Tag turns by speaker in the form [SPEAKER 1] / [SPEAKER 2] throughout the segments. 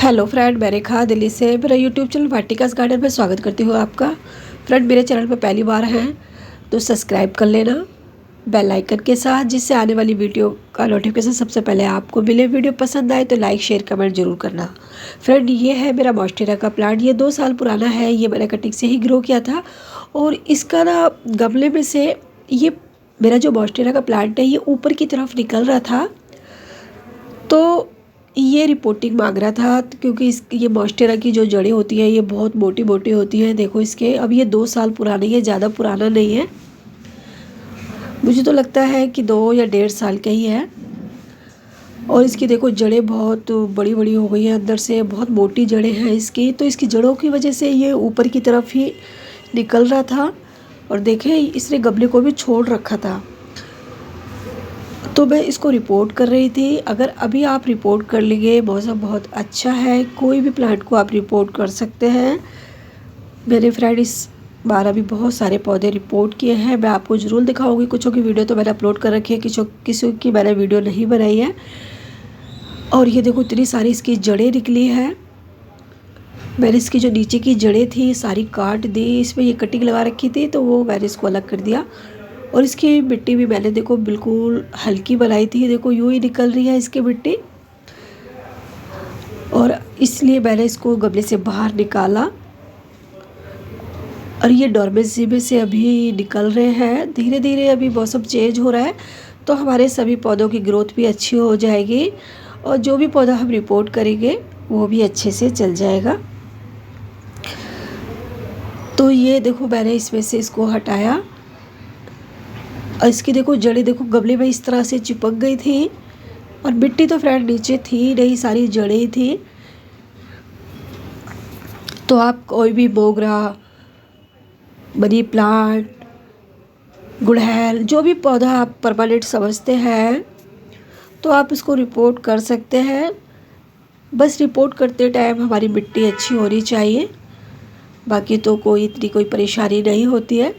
[SPEAKER 1] Hello friend, मैं रेखा दिल्ली से मेरा यूट्यूब चैनल वाटिकास गार्डन में स्वागत करती हूँ आपका। फ्रेंड, मेरे चैनल पर पहली बार हैं तो सब्सक्राइब कर लेना बेल आइकन के साथ, जिससे आने वाली वीडियो का नोटिफिकेशन सबसे पहले आपको मिले। वीडियो पसंद आए तो लाइक शेयर कमेंट जरूर करना। फ्रेंड, ये है मेरा मॉन्स्टेरा का प्लांट। ये 2 साल पुराना है। ये मैंने कटिंग से ही ग्रो किया था और इसका ना गमले में से ये मेरा जो मॉन्स्टेरा का प्लांट है ये ऊपर की तरफ निकल रहा था, तो ये रिपोर्टिंग मांग रहा था क्योंकि ये मॉन्स्टेरा की जो जड़ें होती हैं ये बहुत मोटी मोटी होती हैं। देखो इसके, अब ये 2 साल पुरानी है, ज़्यादा पुराना नहीं है। मुझे तो लगता है कि 2 या 1.5 साल का ही है। और इसकी देखो जड़ें बहुत बड़ी बड़ी हो गई हैं, अंदर से बहुत मोटी जड़ें हैं इसकी। तो इसकी जड़ों की वजह से ये ऊपर की तरफ ही निकल रहा था। और देखें, इसने गमले को भी छोड़ रखा था, तो मैं इसको रिपोर्ट कर रही थी। अगर अभी आप रिपोर्ट कर लेंगे, मौसम बहुत अच्छा है, कोई भी प्लांट को आप रिपोर्ट कर सकते हैं। मेरे फ्रेंड इस बार अभी बहुत सारे पौधे रिपोर्ट किए हैं, मैं आपको ज़रूर दिखाऊंगी। कुछों की वीडियो तो मैंने अपलोड कर रखी है, किसी की मैंने वीडियो नहीं बनाई है। और ये देखो इतनी सारी इसकी जड़ें निकली हैं। मैंने इसकी जो नीचे की जड़ें थी सारी काट दी। इसमें ये कटिंग लगा रखी थी तो वो मैंने इसको अलग कर दिया। और इसकी मिट्टी भी मैंने देखो बिल्कुल हल्की बनाई थी। देखो यूँ ही निकल रही है इसकी मिट्टी, और इसलिए मैंने इसको गमले से बाहर निकाला। और ये डोरमेंसी में से अभी निकल रहे हैं। धीरे धीरे अभी मौसम चेंज हो रहा है तो हमारे सभी पौधों की ग्रोथ भी अच्छी हो जाएगी, और जो भी पौधा हम रिपोर्ट करेंगे वो भी अच्छे से चल जाएगा। तो ये देखो मैंने इसमें से इसको हटाया, और इसकी देखो जड़ें देखो गमले में इस तरह से चिपक गई थी। और मिट्टी तो फ्रेंड नीचे थी नहीं, सारी जड़ें थी। तो आप कोई भी मोगरा, मनी प्लांट, गुड़हल, जो भी पौधा आप परमानेंट समझते हैं तो आप इसको रिपोर्ट कर सकते हैं। बस रिपोर्ट करते टाइम हमारी मिट्टी अच्छी होनी चाहिए, बाकी तो कोई परेशानी नहीं होती है।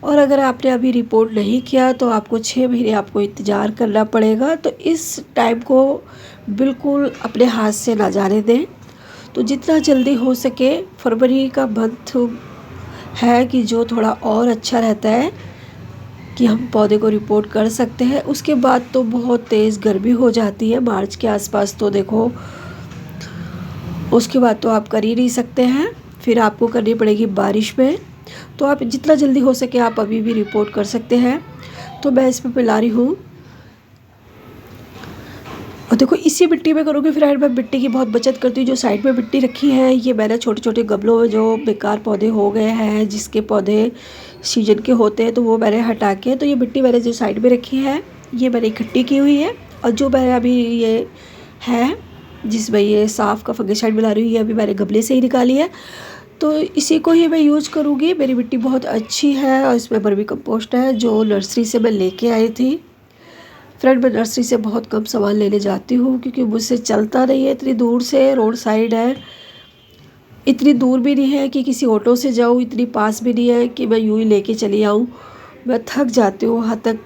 [SPEAKER 1] और अगर आपने अभी रिपोर्ट नहीं किया तो आपको 6 महीने आपको इंतज़ार करना पड़ेगा। तो इस टाइम को बिल्कुल अपने हाथ से ना जाने दें। तो जितना जल्दी हो सके, फरवरी का मंथ है कि जो थोड़ा और अच्छा रहता है कि हम पौधे को रिपोर्ट कर सकते हैं। उसके बाद तो बहुत तेज़ गर्मी हो जाती है मार्च के आसपास, तो देखो उसके बाद तो आप कर ही नहीं सकते हैं, फिर आपको करनी पड़ेगी बारिश में। तो आप जितना जल्दी हो सके आप अभी भी रिपोर्ट कर सकते हैं। तो मैं इसमें मिला रही हूँ, और देखो इसी मिट्टी में करूँगी। फिर मैं मिट्टी की बहुत बचत करती हूँ। जो साइड में मिट्टी रखी है ये मैंने छोटे छोटे गमलों में जो बेकार पौधे हो गए हैं, जिसके पौधे सीजन के होते हैं, तो वो मैंने हटा के, तो ये मिट्टी मैंने जो साइड में रखी है ये मैंने इकट्ठी की हुई है। और जो मैंने अभी ये है जिसमें ये साफ़ का फंगिसाइड मिला रही हूँ, ये अभी मैंने गमले से ही निकाली है, तो इसी को ही मैं यूज़ करूँगी। मेरी मिट्टी बहुत अच्छी है और इसमें वर्मी कंपोस्ट है जो नर्सरी से मैं लेके आई थी। फ्रेंड, मैं नर्सरी से बहुत कम सामान लेने जाती हूँ क्योंकि मुझसे चलता नहीं है, इतनी दूर से, रोड साइड है। इतनी दूर भी नहीं है कि किसी ऑटो से जाऊँ, इतनी पास भी नहीं है कि मैं यूँ ही लेके चली आऊँ। मैं थक जाती हूँ वहाँ तक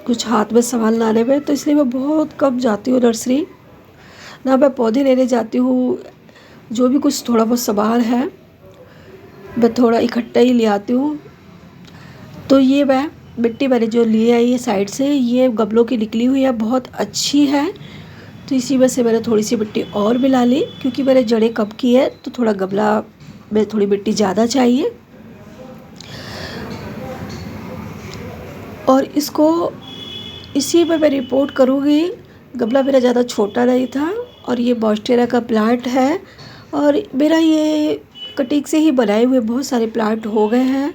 [SPEAKER 1] कुछ हाथ में सामान लाने में, तो इसलिए मैं बहुत कम जाती हूँ नर्सरी। ना मैं पौधे लेने जाती हूँ, जो भी कुछ थोड़ा बहुत सामान है मैं थोड़ा इकट्ठा ही ले आती हूँ। तो ये मैं मिट्टी मैंने जो ली है ये साइड से, ये गमलों की निकली हुई है, बहुत अच्छी है। तो इसी वजह से मैंने थोड़ी सी मिट्टी और मिला ली, क्योंकि मैंने जड़ें कम की है तो थोड़ा गमला में थोड़ी मिट्टी ज़्यादा चाहिए। और इसको इसी में मैं रिपोर्ट करूँगी। गमला मेरा ज़्यादा छोटा नहीं था और ये मॉन्स्टेरा का प्लांट है, और मेरा ये कटिंग से ही बनाए हुए बहुत सारे प्लांट हो गए हैं।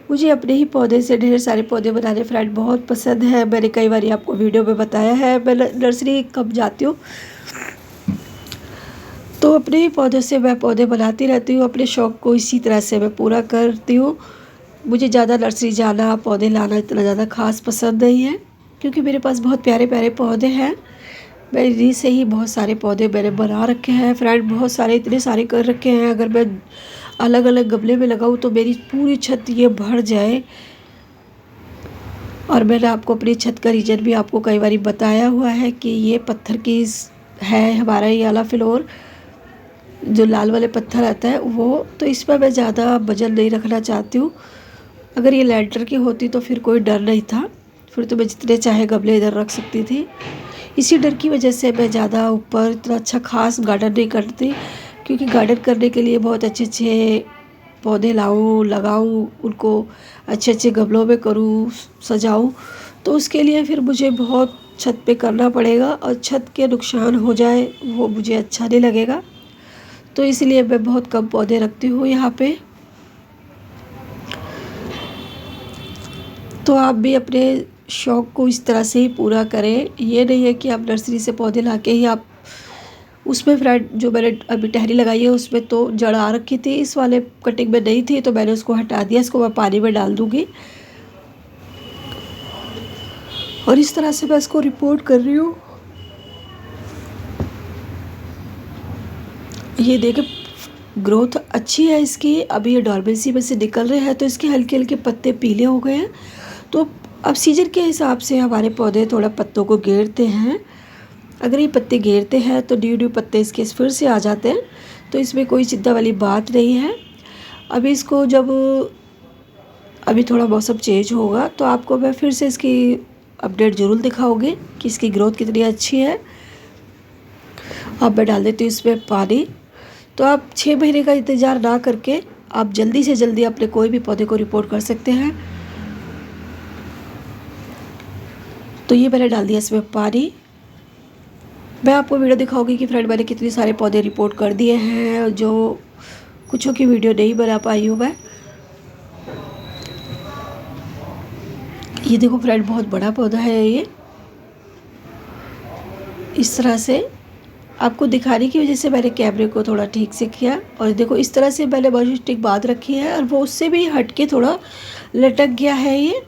[SPEAKER 1] मुझे अपने ही पौधे से ढेर सारे पौधे बनाने फ्रेंड बहुत पसंद है। मैंने कई बार आपको वीडियो में बताया है, मैं नर्सरी कब जाती हूँ तो अपने ही पौधों से मैं पौधे बनाती रहती हूँ। अपने शौक़ को इसी तरह से मैं पूरा करती हूँ। मुझे ज़्यादा नर्सरी जाना, पौधे लाना इतना ज़्यादा ख़ास पसंद नहीं है, क्योंकि मेरे पास बहुत प्यारे प्यारे पौधे हैं। मैं इन्हीं से ही बहुत सारे पौधे मैंने बना रखे हैं फ्रेंड, बहुत सारे, इतने सारे कर रखे हैं। अगर मैं अलग अलग गमले में लगाऊँ तो मेरी पूरी छत ये भर जाए। और मैंने आपको अपनी छत का रीजन भी आपको कई बार बताया हुआ है कि ये पत्थर की है हमारा ये वाला फ्लोर। जो लाल वाले पत्थर आता है वो, तो इस पर मैं ज़्यादा वजन नहीं रखना चाहती हूँ। अगर ये लैंटर की होती तो फिर कोई डर नहीं था, फिर तो मैं जितने चाहे गमले इधर रख सकती थी। इसी डर की वजह से मैं ज़्यादा ऊपर इतना अच्छा खास गार्डन नहीं करती, क्योंकि गार्डन करने के लिए बहुत अच्छे अच्छे पौधे लाऊं, लगाऊं, उनको अच्छे अच्छे गमलों में करूं, सजाऊं, तो उसके लिए फिर मुझे बहुत छत पे करना पड़ेगा और छत के नुकसान हो जाए वो मुझे अच्छा नहीं लगेगा। तो इसलिए मैं बहुत कम पौधे रखती हूँ यहाँ पे। तो आप भी अपने शौक़ को इस तरह से ही पूरा करें। ये नहीं है कि आप नर्सरी से पौधे ला के ही आप उसमें फ्रेंड जो मैंने अभी टहनी लगाई है उसमें तो जड़ आ रखी थी, इस वाले कटिंग में नहीं थी, तो मैंने उसको हटा दिया। इसको मैं पानी में डाल दूँगी और इस तरह से मैं इसको रिपोर्ट कर रही हूँ। ये देखें ग्रोथ अच्छी है इसकी। अभी ये डॉर्मेंसी में से निकल रहे हैं तो इसके हल्के हल्के पत्ते पीले हो गए हैं। तो अब सीजन के हिसाब से हमारे पौधे थोड़ा पत्तों को घेरते हैं। अगर ये पत्ते घेरते हैं तो न्यू न्यू पत्ते इसके फिर से आ जाते हैं, तो इसमें कोई चिंता वाली बात नहीं है। अभी इसको जब अभी थोड़ा मौसम चेंज होगा तो आपको मैं फिर से इसकी अपडेट ज़रूर दिखाऊंगी कि इसकी ग्रोथ कितनी अच्छी है। अब मैं डाल देती हूँ इसमें पानी। तो आप 6 महीने का इंतज़ार ना करके आप जल्दी से जल्दी अपने कोई भी पौधे को रिपोर्ट कर सकते हैं। तो ये मैंने डाल दिया इसमें पानी। मैं आपको वीडियो दिखाऊंगी कि फ्रेंड मैंने कितने सारे पौधे रिपोर्ट कर दिए हैं, जो कुछों की वीडियो नहीं बना पाई हूँ मैं। ये देखो फ्रेंड बहुत बड़ा पौधा है ये। इस तरह से आपको दिखाने की वजह से मैंने कैमरे को थोड़ा ठीक से किया, और देखो इस तरह से मैंने बाजू स्टिक बांध रखी है और वो उससे भी हट के थोड़ा लटक गया है ये।